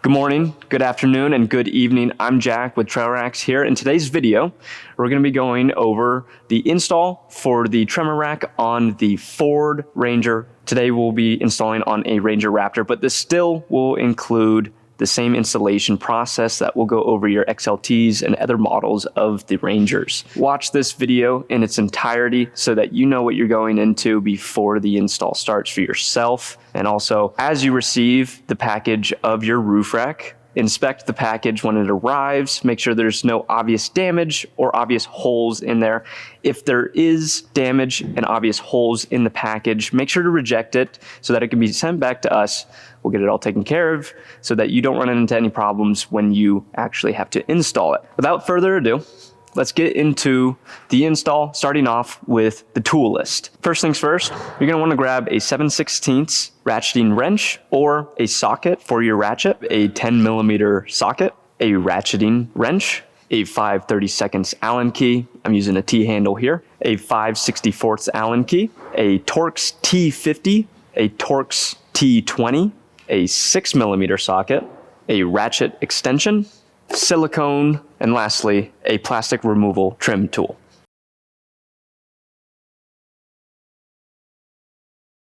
Good morning, good afternoon, and good evening. I'm Jack with TrailRax here. In today's video, we're going to be going over the install for the tremor rack on the Ford Ranger. Today we'll be installing on a Ranger Raptor, but this still will include the same installation process that will go over your XLTs and other models of the Rangers. Watch this video in its entirety so that you know what you're going into before the install starts for yourself. And also, as you receive the package of your roof rack, inspect the package when it arrives. Make sure there's no obvious damage or obvious holes in there. If there is damage and obvious holes in the package, make sure to reject it so that it can be sent back to us. We'll get it all taken care of so that you don't run into any problems when you actually have to install it. Without further ado, let's get into the install, starting off with the tool list. First things first, you're gonna wanna grab a 7/16 ratcheting wrench or a socket for your ratchet, a 10mm socket, a ratcheting wrench, a 5/32 Allen key, I'm using a T-handle here, a 5/64 Allen key, a Torx T50, a Torx T20, a 6mm socket, a ratchet extension, silicone, and lastly, a plastic removal trim tool.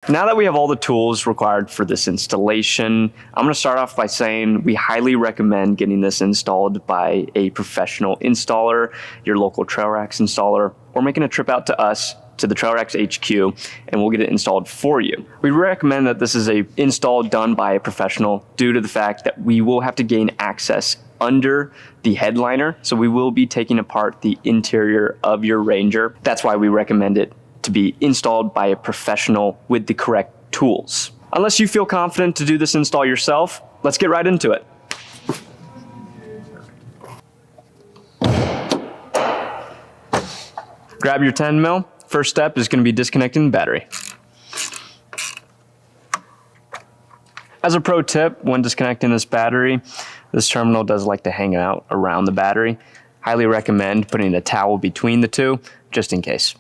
Now that we have all the tools required for this installation, I'm going to start off by saying we highly recommend getting this installed by a professional installer, your local TrailRax installer, or making a trip out to us to the TrailRax HQ, and we'll get it installed for you. We recommend that this is a install done by a professional due to the fact that we will have to gain access under the headliner, so we will be taking apart the interior of your Ranger. That's why we recommend it to be installed by a professional with the correct tools. Unless you feel confident to do this install yourself, let's get right into it. Grab your 10mm. First step is going to be disconnecting the battery. As a pro tip, when disconnecting this battery, this terminal does like to hang out around the battery. Highly recommend putting a towel between the two, just in case.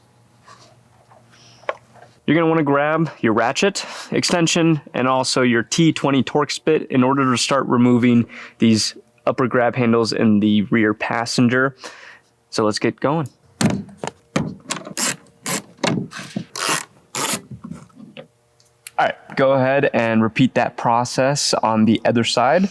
You're going to want to grab your ratchet extension and also your T20 Torx bit in order to start removing these upper grab handles in the rear passenger. So let's get going. All right, go ahead and repeat that process on the other side.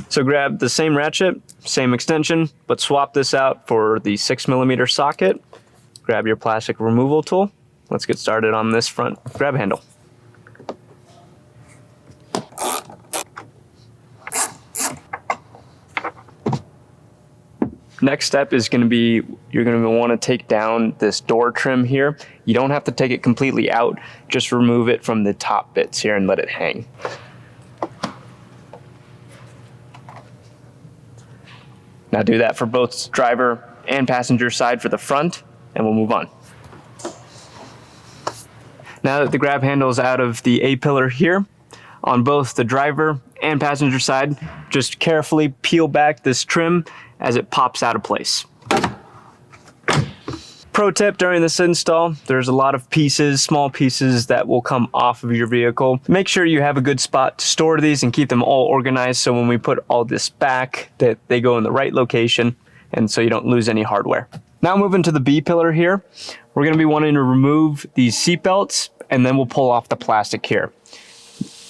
So grab the same ratchet, same extension, but swap this out for the 6mm socket. Grab your plastic removal tool. Let's get started on this front grab handle. Next step is going to be, you're going to want to take down this door trim here. You don't have to take it completely out, just remove it from the top bits here and let it hang. Now do that for both driver and passenger side for the front, and we'll move on. Now that the grab handle is out of the A-pillar here, on both the driver and passenger side, just carefully peel back this trim as it pops out of place. Pro tip during this install, there's a lot of pieces, small pieces that will come off of your vehicle. Make sure you have a good spot to store these and keep them all organized so when we put all this back that they go in the right location and so you don't lose any hardware. Now moving to the B pillar here, we're going to be wanting to remove these seat belts and then we'll pull off the plastic here.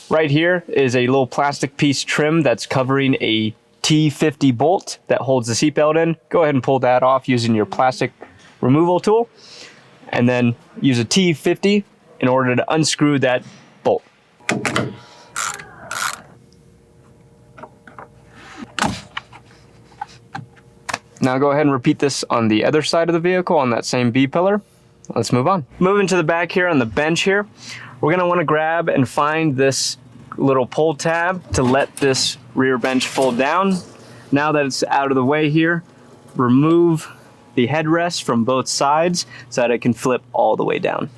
Right here is a little plastic piece trim that's covering a T50 bolt that holds the seatbelt in. Go ahead and pull that off using your plastic removal tool and then use a T50 in order to unscrew that bolt. Now go ahead and repeat this on the other side of the vehicle on that same B pillar. Let's move on. Moving to the back here on the bench here, we're going to want to grab and find this little pull tab to let this rear bench fold down. Now that it's out of the way here, remove the headrest from both sides so that it can flip all the way down.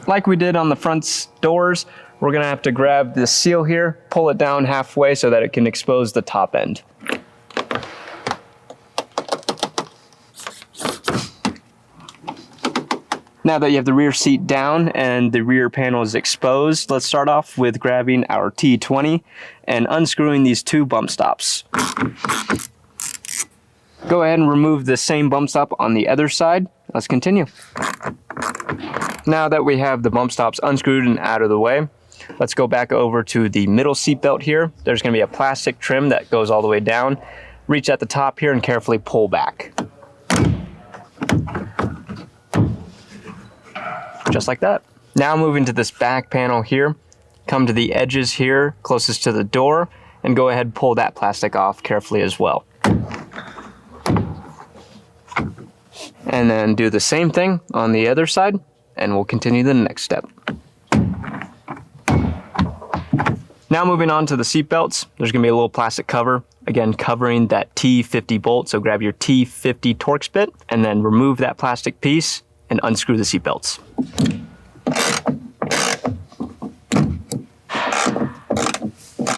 Like we did on the front doors, we're going to have to grab this seal here, pull it down halfway so that it can expose the top end. Now that you have the rear seat down and the rear panel is exposed, let's start off with grabbing our T20 and unscrewing these 2 bump stops. Go ahead and remove the same bump stop on the other side. Let's continue. Now that we have the bump stops unscrewed and out of the way, let's go back over to the middle seat belt here. There's going to be a plastic trim that goes all the way down. Reach at the top here and carefully pull back. Just like that. Now moving to this back panel here, come to the edges here closest to the door and go ahead and pull that plastic off carefully as well. And then do the same thing on the other side and we'll continue the next step. Now moving on to the seat belts, there's going to be a little plastic cover, again covering that T50 bolt, so grab your T50 Torx bit and then remove that plastic piece and unscrew the seat belts.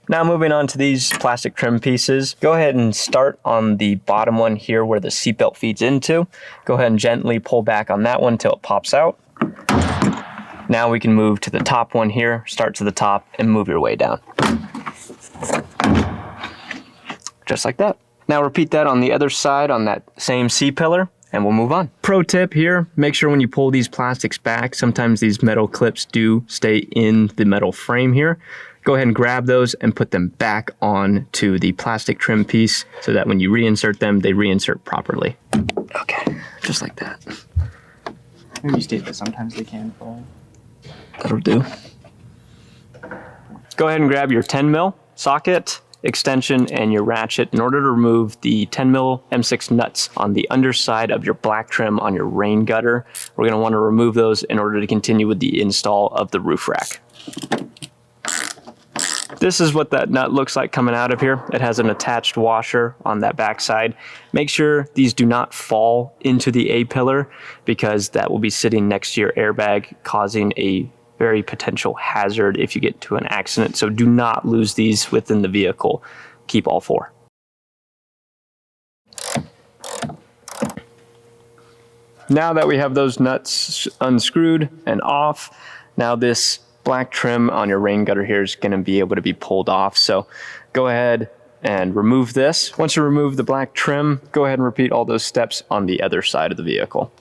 Now moving on to these plastic trim pieces, go ahead and start on the bottom one here where the seatbelt feeds into. Go ahead and gently pull back on that one until it pops out. Now we can move to the top one here, start to the top and move your way down. Just like that. Now repeat that on the other side on that same C-pillar and we'll move on. Pro tip here, make sure when you pull these plastics back, sometimes these metal clips do stay in the metal frame here. Go ahead and grab those and put them back on to the plastic trim piece so that when you reinsert them, they reinsert properly. Okay, just like that. Maybe state that sometimes they can fall. That'll do. Go ahead and grab your 10 mil socket, extension, and your ratchet in order to remove the 10 mil M6 nuts on the underside of your black trim on your rain gutter. We're going to want to remove those in order to continue with the install of the roof rack. This is what that nut looks like coming out of here. It has an attached washer on that back side. Make sure these do not fall into the A-pillar because that will be sitting next to your airbag, causing a very potential hazard if you get into an accident. So do not lose these within the vehicle. Keep all 4. Now that we have those nuts unscrewed and off, now this black trim on your rain gutter here is going to be able to be pulled off. So go ahead and remove this. Once you remove the black trim, go ahead and repeat all those steps on the other side of the vehicle.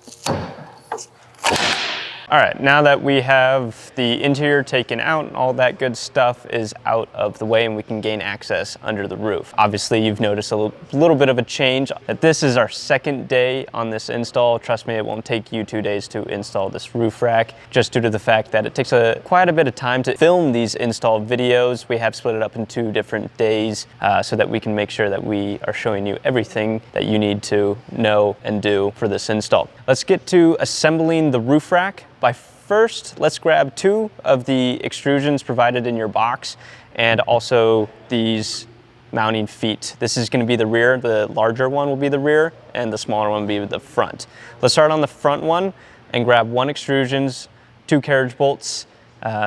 All right, now that we have the interior taken out and all that good stuff is out of the way and we can gain access under the roof. Obviously, you've noticed a little bit of a change. This is our second day on this install. Trust me, it won't take you 2 days to install this roof rack, just due to the fact that it takes quite a bit of time to film these install videos. We have split it up in 2 different days so that we can make sure that we are showing you everything that you need to know and do for this install. Let's get to assembling the roof rack. By first, let's grab 2 of the extrusions provided in your box and also these mounting feet. This is going to be the rear, the larger one will be the rear and the smaller one will be the front. Let's start on the front one and grab 1 extrusions, 2 carriage bolts,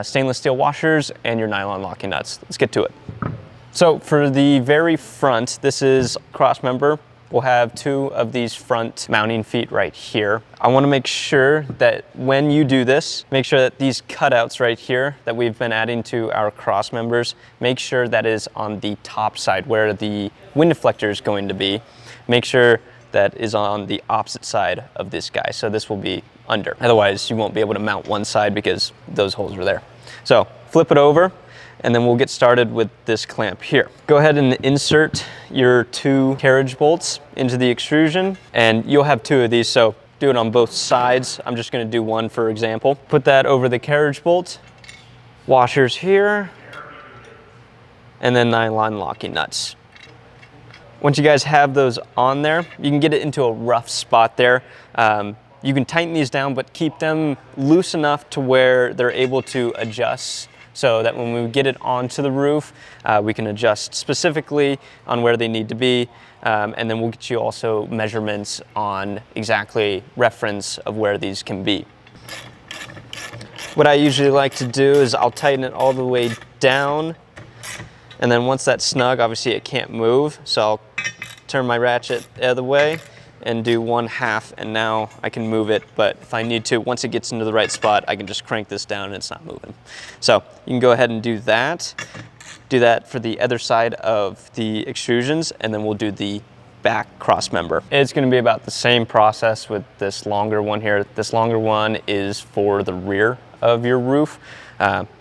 stainless steel washers, and your nylon locking nuts. Let's get to it. So for the very front, this is cross member. We'll have 2 of these front mounting feet right here. I want to make sure that when you do this, make sure that these cutouts right here that we've been adding to our cross members, make sure that is on the top side where the wind deflector is going to be. Make sure that is on the opposite side of this guy. So this will be under. Otherwise, you won't be able to mount one side because those holes are there. So flip it over, and then we'll get started with this clamp here. Go ahead and insert your 2 carriage bolts into the extrusion, and you'll have 2 of these, so do it on both sides. I'm just gonna do 1 for example. Put that over the carriage bolt, washers here, and then nylon locking nuts. Once you guys have those on there, you can get it into a rough spot there. You can tighten these down, but keep them loose enough to where they're able to adjust so that when we get it onto the roof, we can adjust specifically on where they need to be. And then we'll get you also measurements on exactly reference of where these can be. What I usually like to do is I'll tighten it all the way down. And then once that's snug, obviously it can't move. So I'll turn my ratchet the other way and do 1/2, and now I can move it, but if I need to, once it gets into the right spot, I can just crank this down and it's not moving. So you can go ahead and do that. Do that for the other side of the extrusions, and then we'll do the back cross member. It's gonna be about the same process with this longer one here. This longer one is for the rear of your roof.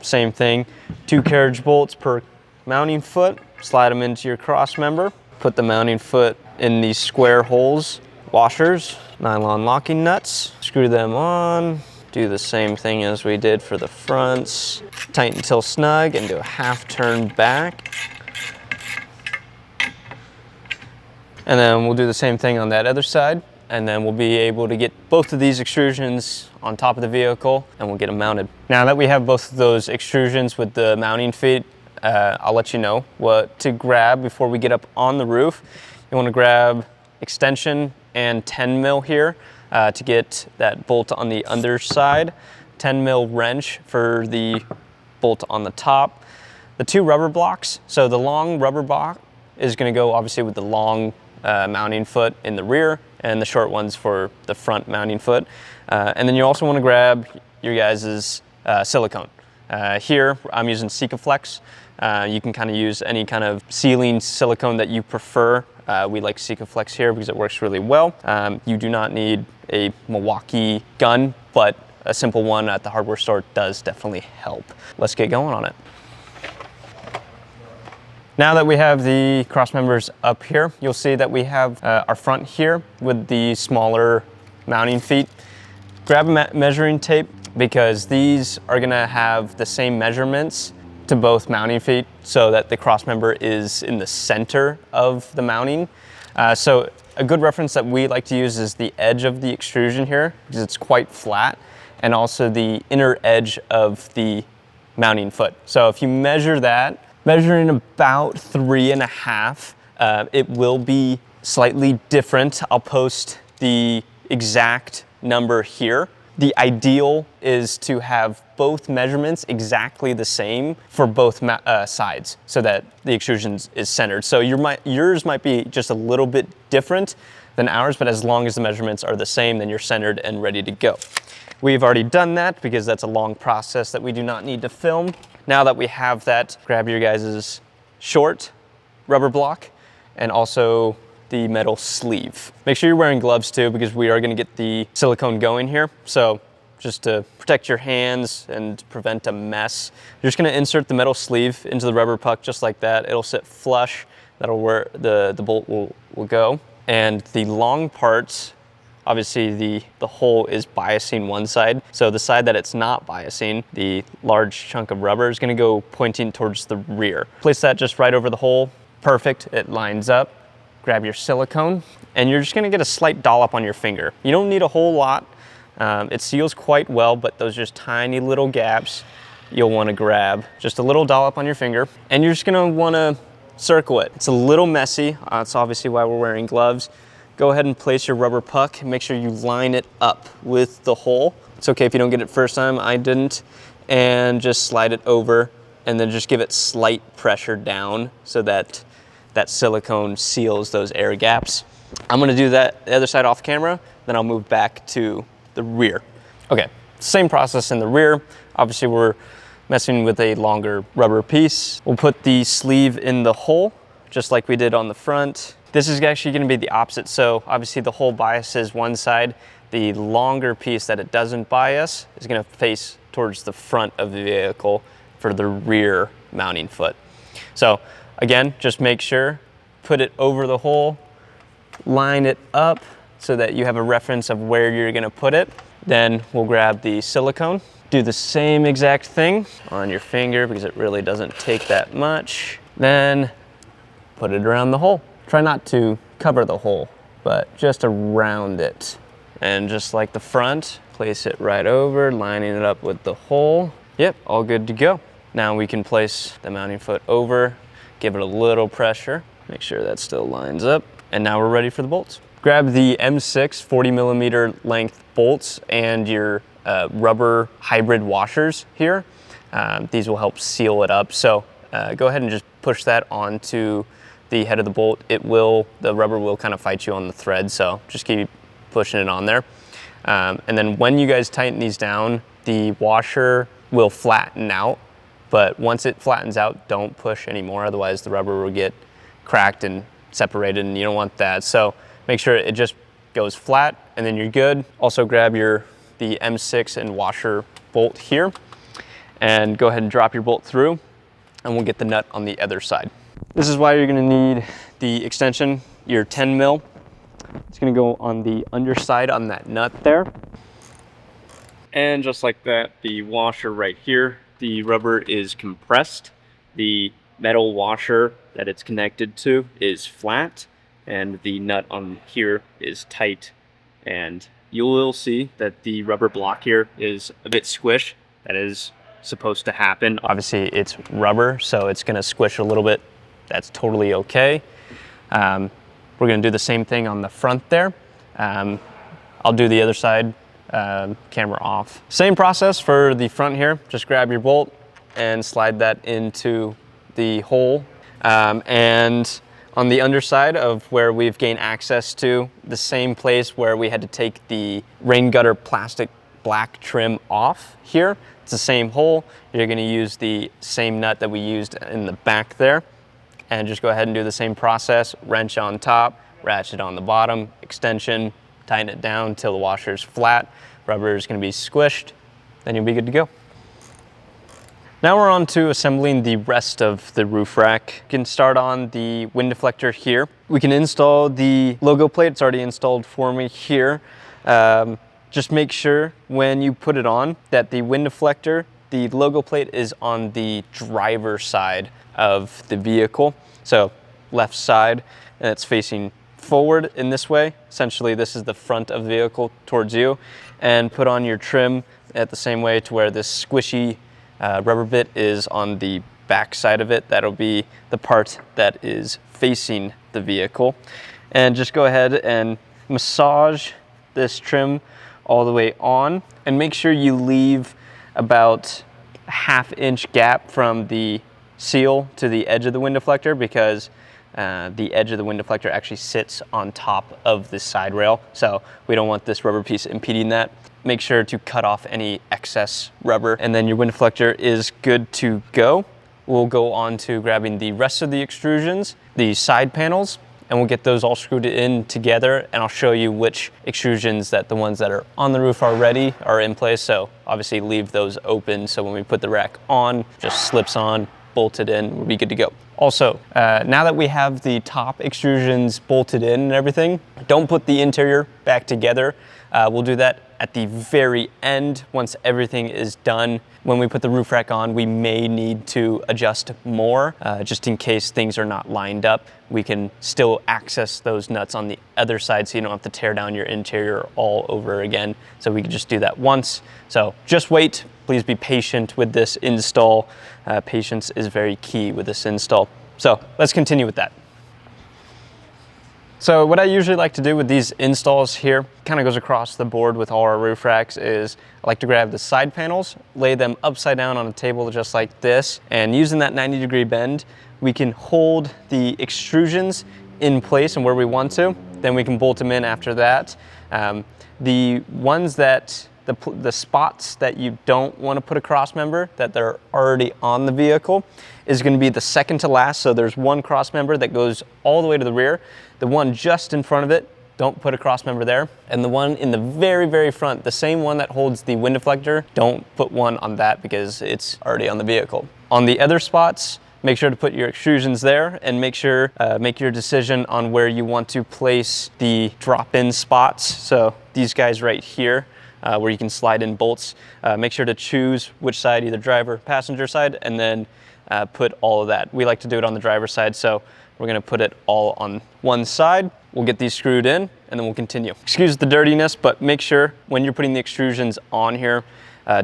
Same thing, 2 carriage bolts per mounting foot, slide them into your cross member, put the mounting foot in these square holes, washers, nylon locking nuts, screw them on, do the same thing as we did for the fronts, tighten till snug and do a 1/2 turn back. And then we'll do the same thing on that other side, and then we'll be able to get both of these extrusions on top of the vehicle and we'll get them mounted. Now that we have both of those extrusions with the mounting feet, I'll let you know what to grab before we get up on the roof. You want to grab extension and 10 mil here to get that bolt on the underside, 10 mil wrench for the bolt on the top. The 2 rubber blocks, so the long rubber block is going to go obviously with the long mounting foot in the rear, and the short ones for the front mounting foot. And then you also want to grab your guys' silicone. Here I'm using Sikaflex. You can kind of use any kind of sealing silicone that you prefer. We like Sikaflex here because it works really well. You do not need a Milwaukee gun, but a simple one at the hardware store does definitely help. Let's get going on it. Now that we have the cross members up here, you'll see that we have our front here with the smaller mounting feet. Grab a measuring tape because these are gonna have the same measurements to both mounting feet so that the cross member is in the center of the mounting. So a good reference that we like to use is the edge of the extrusion here because it's quite flat, and also the inner edge of the mounting foot. So if you measure that, measuring about 3.5, it will be slightly different. I'll post the exact number here. The ideal is to have both measurements exactly the same for both sides so that the extrusion is centered. So yours might be just a little bit different than ours, but as long as the measurements are the same, then you're centered and ready to go. We've already done that because that's a long process that we do not need to film. Now that we have that, grab your guys' short rubber block and also the metal sleeve. Make sure you're wearing gloves too because we are gonna get the silicone going here. So just to protect your hands and prevent a mess, you're just gonna insert the metal sleeve into the rubber puck just like that. It'll sit flush. That'll where the bolt will go. And the long parts, obviously the hole is biasing one side. So the side that it's not biasing, the large chunk of rubber is gonna go pointing towards the rear. Place that just right over the hole. Perfect, it lines up. Grab your silicone, and you're just gonna get a slight dollop on your finger. You don't need a whole lot. It seals quite well, but those just tiny little gaps you'll wanna grab. Just a little dollop on your finger, and you're just gonna wanna circle it. It's a little messy. That's obviously why we're wearing gloves. Go ahead and place your rubber puck and make sure you line it up with the hole. It's okay if you don't get it first time, I didn't. And just slide it over, and then just give it slight pressure down so that that silicone seals those air gaps. I'm gonna do that the other side off camera, then I'll move back to the rear. Okay, same process in the rear. Obviously we're messing with a longer rubber piece. We'll put the sleeve in the hole, just like we did on the front. This is actually gonna be the opposite. So obviously the hole biases one side. The longer piece that it doesn't bias is gonna face towards the front of the vehicle for the rear mounting foot. So again, just make sure, put it over the hole, line it up so that you have a reference of where you're gonna put it. Then we'll grab the silicone, do the same exact thing on your finger because it really doesn't take that much. Then put it around the hole. Try not to cover the hole, but just around it. And just like the front, place it right over, lining it up with the hole. Yep, all good to go. Now we can place the mounting foot over, give it a little pressure, make sure that still lines up, and now we're ready for the bolts. Grab the M6 40mm length bolts and your rubber hybrid washers here. These will help seal it up. So go ahead and just push that onto the head of the bolt, the rubber will kind of fight you on the thread, so just keep pushing it on there. And then when you guys tighten these down, the washer will flatten out, but once it flattens out, don't push anymore, otherwise the rubber will get cracked and separated, and you don't want that. So make sure it just goes flat, and then you're good. Also grab the M6 and washer bolt here, and go ahead and drop your bolt through, and we'll get the nut on the other side. This is why you're gonna need the extension, your 10 mil. It's gonna go on the underside on that nut there. And just like that, the washer right here, the rubber is compressed. The metal washer that it's connected to is flat, and the nut on here is tight. And you will see that the rubber block here is a bit squished. That is supposed to happen. Obviously it's rubber, so it's gonna squish a little bit. That's totally okay. We're gonna do the same thing on the front there. I'll do the other side, camera off. Same process for the front here. Just grab your bolt and slide that into the hole. And on the underside of where we've gained access to, the same place where we had to take the rain gutter plastic black trim off here, it's the same hole. You're gonna use the same nut that we used in the back there, and just go ahead and do the same process. Wrench on top, ratchet on the bottom, extension, tighten it down till the washer's flat. Rubber is gonna be squished, then you'll be good to go. Now we're on to assembling the rest of the roof rack. You can start on the wind deflector here. We can install the logo plate. It's already installed for me here. Just make sure when you put it on that the wind deflector, the logo plate is on the driver's side of the vehicle. So left side, and it's facing forward in this way. Essentially, this is the front of the vehicle towards you. And put on your trim at the same way to where this squishy rubber bit is on the back side of it. That'll be the part that is facing the vehicle. And just go ahead and massage this trim all the way on, and make sure you leave about a ½ inch gap from the seal to the edge of the wind deflector, because the edge of the wind deflector actually sits on top of the side rail. So we don't want this rubber piece impeding that. Make sure to cut off any excess rubber, and then your wind deflector is good to go. We'll go on to grabbing the rest of the extrusions, the side panels, and we'll get those all screwed in together, and I'll show you which extrusions that the ones that are on the roof already are in place. So obviously leave those open, so when we put the rack on, just slips on, bolted in, we'll be good to go. Also, now that we have the top extrusions bolted in and everything, don't put the interior back together. We'll do that at the very end once everything is done. When we put the roof rack on, we may need to adjust more, just in case things are not lined up. We can still access those nuts on the other side, so you don't have to tear down your interior all over again. So we can just do that once. So just wait. Please be patient with this install. Patience is very key with this install. So let's continue with that. So what I usually like to do with these installs here, kind of goes across the board with all our roof racks, is I like to grab the side panels, lay them upside down on a table just like this, and using that 90-degree bend, we can hold the extrusions in place and where we want to. Then we can bolt them in after that. The ones that the spots that you don't want to put a cross member, that they're already on the vehicle, is going to be the second to last. So there's one cross member that goes all the way to the rear. The one just in front of it, don't put a cross member there. And the one in the very, very front, the same one that holds the wind deflector, don't put one on that because it's already on the vehicle. On the other spots, make sure to put your extrusions there, and make sure, make your decision on where you want to place the drop-in spots. So these guys right here, where you can slide in bolts. Make sure to choose which side, either driver, passenger side, and then put all of that. We like to do it on the driver's side, so we're gonna put it all on one side. We'll get these screwed in, and then we'll continue. Excuse the dirtiness, but make sure when you're putting the extrusions on here,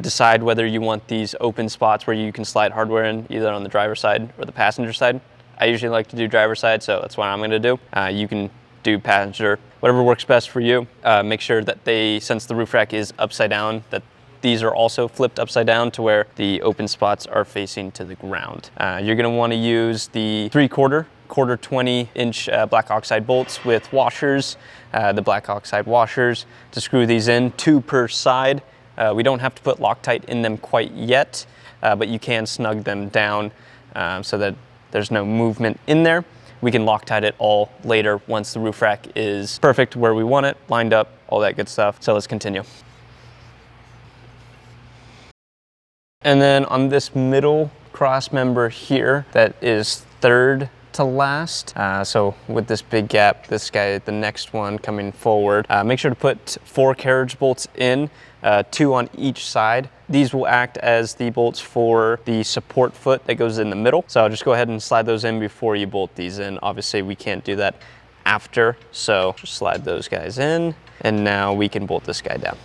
decide whether you want these open spots where you can slide hardware in, either on the driver's side or the passenger side. I usually like to do driver's side, so that's what I'm gonna do. You can do passenger, whatever works best for you. Make sure that since the roof rack is upside down, that these are also flipped upside down to where the open spots are facing to the ground. You're gonna wanna use the 3/4 quarter 20-inch black oxide bolts with washers, the black oxide washers to screw these in, 2 per side. We don't have to put Loctite in them quite yet, but you can snug them down so that there's no movement in there. We can Loctite it all later once the roof rack is perfect where we want it, lined up, all that good stuff. So let's continue. And then on this middle cross member here, that is third to last. So with this big gap, this guy, the next one coming forward, make sure to put 4 carriage bolts in, 2 on each side. These will act as the bolts for the support foot that goes in the middle. So I'll just go ahead and slide those in before you bolt these in. Obviously we can't do that after, so just slide those guys in, and now we can bolt this guy down.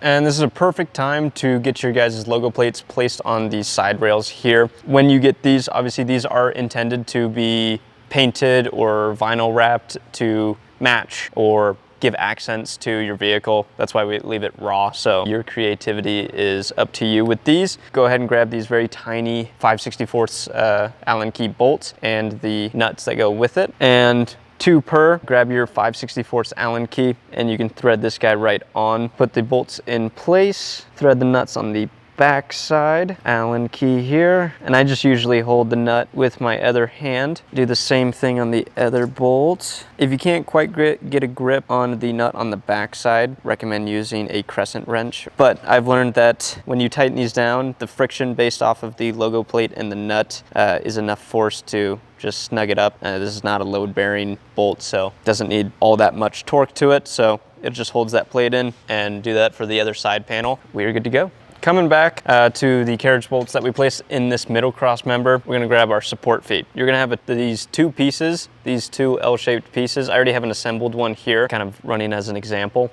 And this is a perfect time to get your guys' logo plates placed on these side rails here. When you get these, obviously these are intended to be painted or vinyl wrapped to match or give accents to your vehicle. That's why we leave it raw. So your creativity is up to you with these. Go ahead and grab these very tiny 5/64 Allen key bolts and the nuts that go with it. And 2 per, grab your 5/64 Allen key and you can thread this guy right on. Put the bolts in place, thread the nuts on the back side, Allen key here, and I just usually hold the nut with my other hand. Do the same thing on the other bolt. If you can't quite get a grip on the nut on the back side, recommend using a crescent wrench. But I've learned that when you tighten these down, the friction based off of the logo plate and the nut is enough force to just snug it up. This is not a load bearing bolt, so it doesn't need all that much torque to it, so it just holds that plate in. And do that for the other side panel. We are good to go. Coming back to the carriage bolts that we placed in this middle cross member, we're gonna grab our support feet. You're gonna have these 2 pieces, these 2 L-shaped pieces. I already have an assembled one here, kind of running as an example.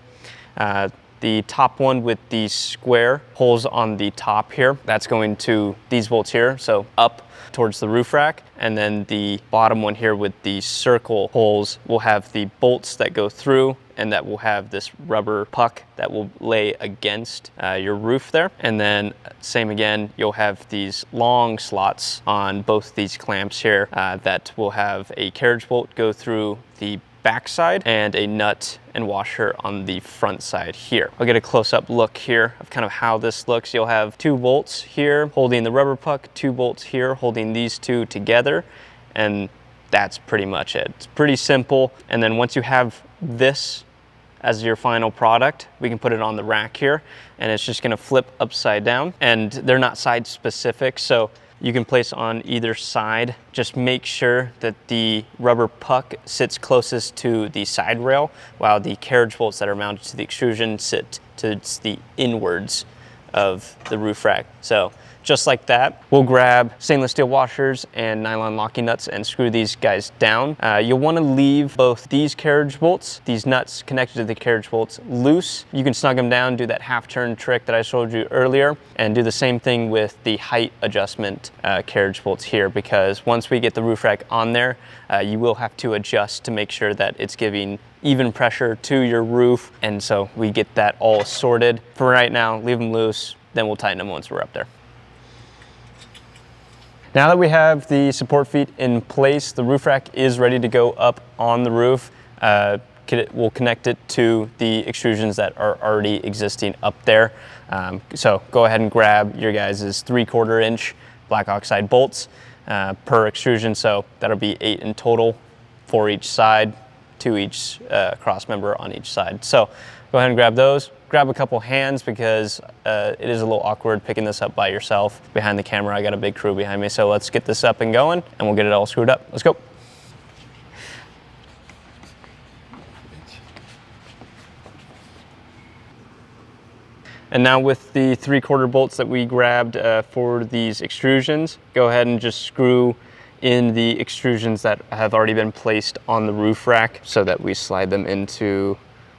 The top one with the square holes on the top here, that's going to these bolts here, so up towards the roof rack. And then the bottom one here with the circle holes will have the bolts that go through, and that will have this rubber puck that will lay against your roof there. And then same again, you'll have these long slots on both these clamps here that will have a carriage bolt go through the backside and a nut and washer on the front side here. I'll get a close-up look here of kind of how this looks. You'll have 2 bolts here holding the rubber puck, 2 bolts here holding these 2 together, and that's pretty much it. It's pretty simple. And then once you have this as your final product, we can put it on the rack here, and it's just gonna flip upside down. And they're not side specific, so you can place on either side. Just make sure that the rubber puck sits closest to the side rail, while the carriage bolts that are mounted to the extrusion sit to the inwards of the roof rack. So just like that, we'll grab stainless steel washers and nylon locking nuts and screw these guys down. You'll want to leave both these carriage bolts, these nuts connected to the carriage bolts, loose. You can snug them down, do that half turn trick that I showed you earlier, and do the same thing with the height adjustment carriage bolts here, because once we get the roof rack on there, you will have to adjust to make sure that it's giving even pressure to your roof. And so we get that all sorted. For right now, leave them loose, then we'll tighten them once we're up there. Now that we have the support feet in place, the roof rack is ready to go up on the roof. We'll connect it to the extrusions that are already existing up there. So go ahead and grab your guys' 3/4 inch black oxide bolts per extrusion. So that'll be 8 in total, 4 each side, 2 each cross member on each side. So go ahead and grab those. Grab a couple hands, because it is a little awkward picking this up by yourself. Behind the camera, I got a big crew behind me. So let's get this up and going, and we'll get it all screwed up. Let's go. And now with the 3/4 bolts that we grabbed for these extrusions, go ahead and just screw in the extrusions that have already been placed on the roof rack, so that we slide them into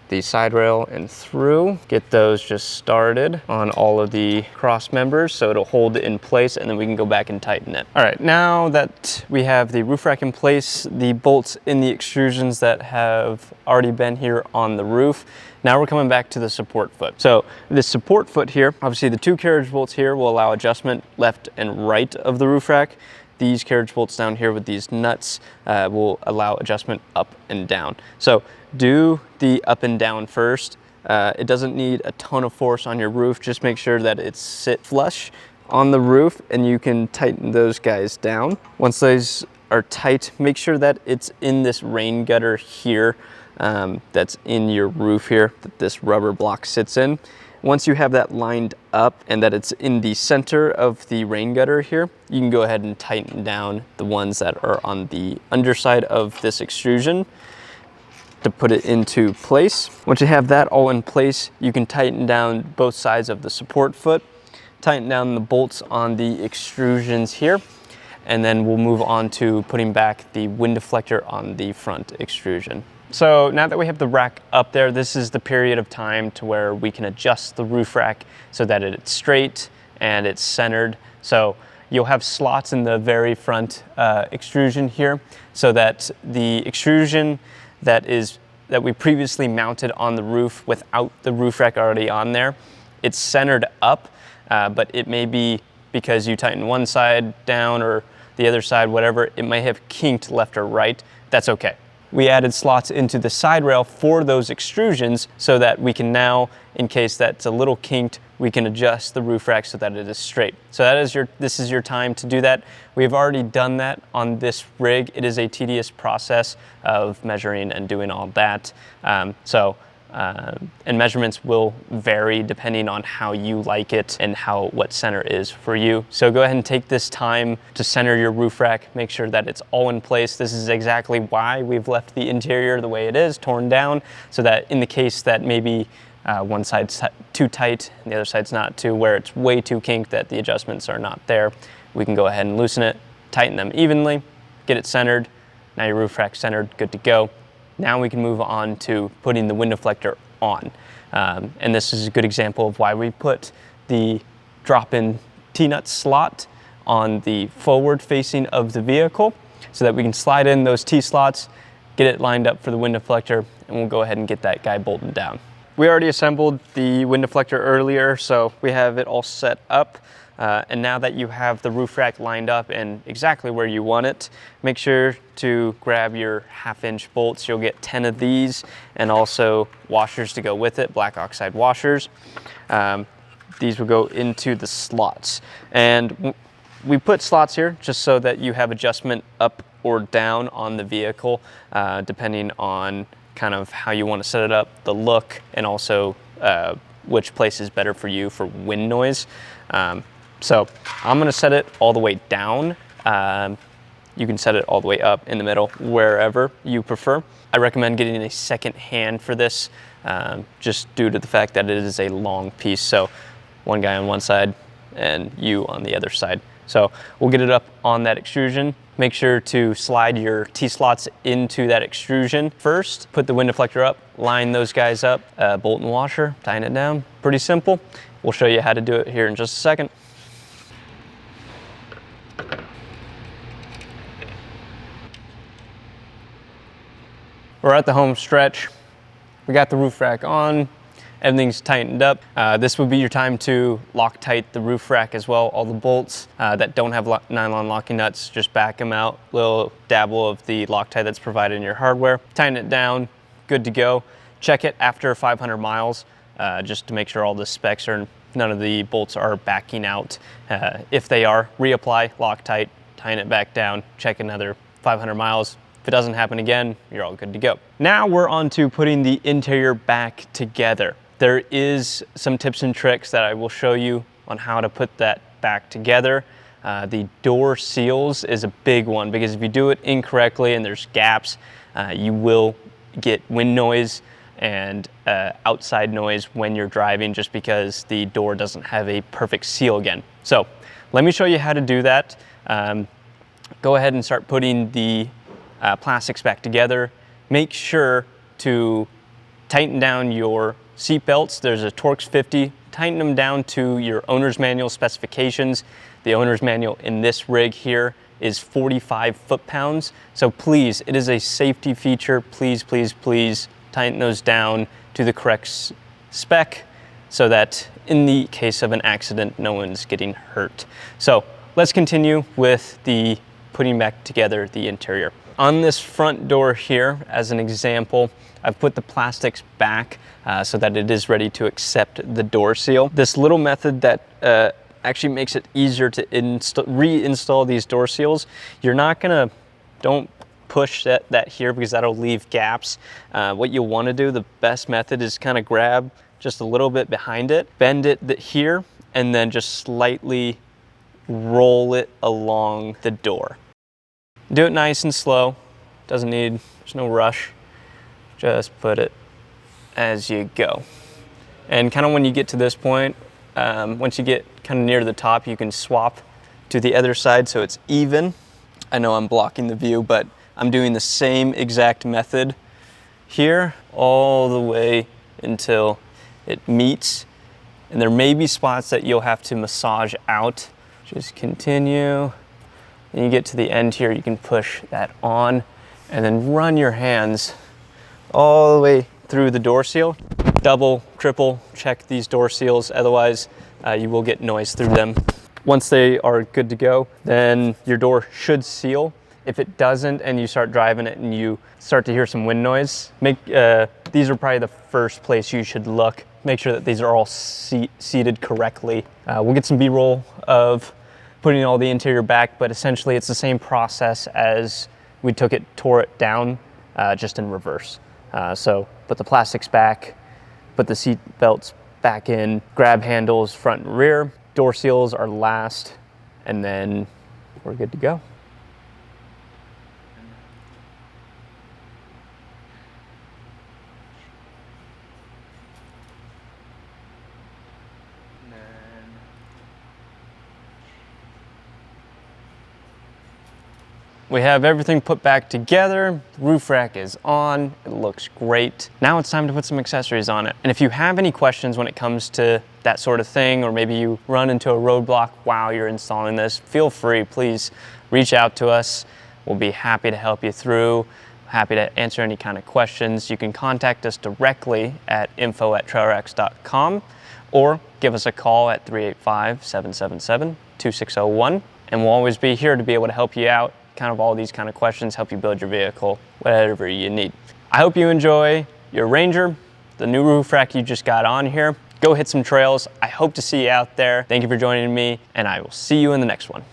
the side rail and through. Get those just started on all of the cross members so it'll hold it in place, and then we can go back and tighten it. All right, now that we have the roof rack in place, the bolts in the extrusions that have already been here on the roof, now we're coming back to the support foot. So the support foot here, obviously the 2 carriage bolts here will allow adjustment left and right of the roof rack. these carriage bolts down here with these nuts will allow adjustment up and down. So do the up and down first. It doesn't need a ton of force on your roof. Just make sure that it's sit flush on the roof and you can tighten those guys down. Once those are tight, make sure that it's in this rain gutter here that's in your roof here that this rubber block sits in. Once you have that lined up and that it's in the center of the rain gutter here, you can go ahead and tighten down the ones that are on the underside of this extrusion to put it into place. Once you have that all in place, you can tighten down both sides of the support foot, tighten down the bolts on the extrusions here, and then we'll move on to putting back the wind deflector on the front extrusion. So now that we have the rack up there, this is the period of time to where we can adjust the roof rack so that it's straight and it's centered. So you'll have slots in the very front extrusion here so that the extrusion that we previously mounted on the roof without the roof rack already on there, it's centered up, but it may be because you tighten one side down or the other side, whatever, it may have kinked left or right. That's okay. We added slots into the side rail for those extrusions so that we can now, in case that's a little kinked, we can adjust the roof rack so that it is straight. So this is your time to do that. We've already done that on this rig. It is a tedious process of measuring and doing all that. And measurements will vary depending on how you like it and what center is for you. So go ahead and take this time to center your roof rack, make sure that it's all in place. This is exactly why we've left the interior the way it is, torn down, so that in the case that maybe one side's too tight and the other side's not, to where it's way too kinked that the adjustments are not there, we can go ahead and loosen it, tighten them evenly, get it centered. Now your roof rack's centered, good to go. Now we can move on to putting the wind deflector on. And this is a good example of why we put the drop-in T-nut slot on the forward facing of the vehicle so that we can slide in those T-slots, get it lined up for the wind deflector, and we'll go ahead and get that guy bolted down. We already assembled the wind deflector earlier, so we have it all set up. And now that you have the roof rack lined up and exactly where you want it, make sure to grab your 1/2-inch bolts. You'll get 10 of these and also washers to go with it, black oxide washers. These will go into the slots. And we put slots here just so that you have adjustment up or down on the vehicle, depending on kind of how you want to set it up, the look, and also which place is better for you for wind noise. So I'm gonna set it all the way down. You can set it all the way up, in the middle, wherever you prefer. I recommend getting a second hand for this, just due to the fact that it is a long piece. So one guy on one side and you on the other side. So we'll get it up on that extrusion. Make sure to slide your T-slots into that extrusion first. Put the wind deflector up, line those guys up, bolt and washer, tighten it down. Pretty simple. We'll show you how to do it here in just a second. We're at the home stretch. We got the roof rack on. Everything's tightened up. This would be your time to Loctite the roof rack as well. All the bolts that don't have nylon locking nuts, just back them out. Little dabble of the Loctite that's provided in your hardware. Tighten it down, good to go. Check it after 500 miles just to make sure all the specs are, none of the bolts are backing out. If they are, reapply Loctite, tighten it back down, check another 500 miles. If it doesn't happen again, you're all good to go. Now we're on to putting the interior back together. There is some tips and tricks that I will show you on how to put that back together. The door seals is a big one because if you do it incorrectly and there's gaps, you will get wind noise and outside noise when you're driving just because the door doesn't have a perfect seal again. So let me show you how to do that. Go ahead and start putting the plastics back together. Make sure to tighten down your seat belts. There's a Torx 50. Tighten them down to your owner's manual specifications. The owner's manual in this rig here is 45 foot-pounds. So please, it is a safety feature. Please, please, please tighten those down to the correct spec so that in the case of an accident, no one's getting hurt. So let's continue with the putting back together the interior. On this front door here, as an example, I've put the plastics back so that it is ready to accept the door seal. This little method that actually makes it easier to reinstall these door seals. You're not gonna, don't push that here because that'll leave gaps. What you'll wanna do, the best method is kind of grab just a little bit behind it, bend it here, and then just slightly roll it along the door. Do it nice and slow. There's no rush. Just put it as you go. And kind of when you get to this point, once you get kind of near the top, you can swap to the other side so it's even. I know I'm blocking the view, but I'm doing the same exact method here all the way until it meets. And there may be spots that you'll have to massage out. Just continue. When you get to the end here, you can push that on and then run your hands all the way through the door seal. Double, triple check these door seals, otherwise you will get noise through them. Once they are good to go, then your door should seal. If it doesn't and you start driving it and you start to hear some wind noise, these are probably the first place you should look. Make sure that these are all seated correctly. We'll get some B-roll of putting all the interior back, but essentially it's the same process as we tore it down, just in reverse. So put the plastics back, put the seat belts back in, grab handles front and rear, door seals are last, and then we're good to go. We have everything put back together. The roof rack is on. It looks great. Now it's time to put some accessories on it. And if you have any questions when it comes to that sort of thing, or maybe you run into a roadblock while you're installing this, feel free, please reach out to us. We'll be happy to help you through, happy to answer any kind of questions. You can contact us directly at info@trailrax.com or give us a call at 385-777-2601. And we'll always be here to be able to help you out, kind of all these kind of questions, help you build your vehicle, whatever you need. I hope you enjoy your Ranger, the new roof rack you just got on here. Go hit some trails. I hope to see you out there. Thank you for joining me, and I will see you in the next one.